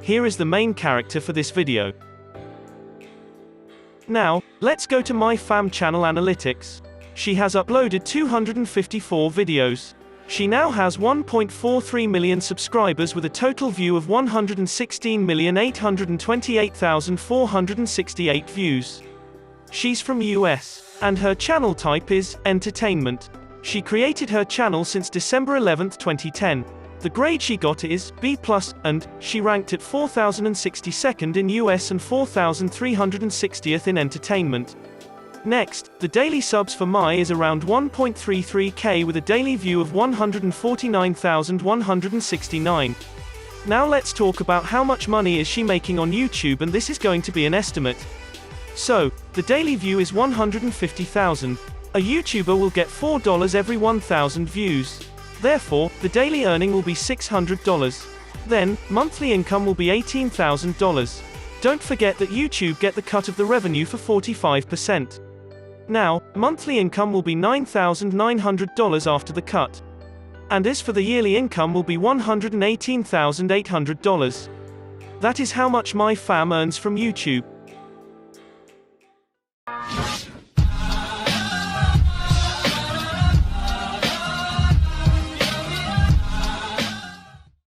Here is the main character for this video. Now, let's go to Mai Pham channel analytics. She has uploaded 254 videos. She now has 1.43 million subscribers with a total view of 116,828,468 views. She's from US, and her channel type is entertainment. She created her channel since December 11, 2010. The grade she got is B+, and she ranked at 4,062nd in US and 4,360th in entertainment. Next, the daily subs for Mai is around 1.33k with a daily view of 149,169. Now let's talk about how much money is she making on YouTube, and this is going to be an estimate. So, the daily view is 150,000. A YouTuber will get $4 every 1,000 views. Therefore, the daily earning will be $600. Then, monthly income will be $18,000. Don't forget that YouTube get the cut of the revenue for 45%. Now, monthly income will be $9,900 after the cut. And as for the yearly income will be $118,800. That is how much Mai Pham earns from YouTube.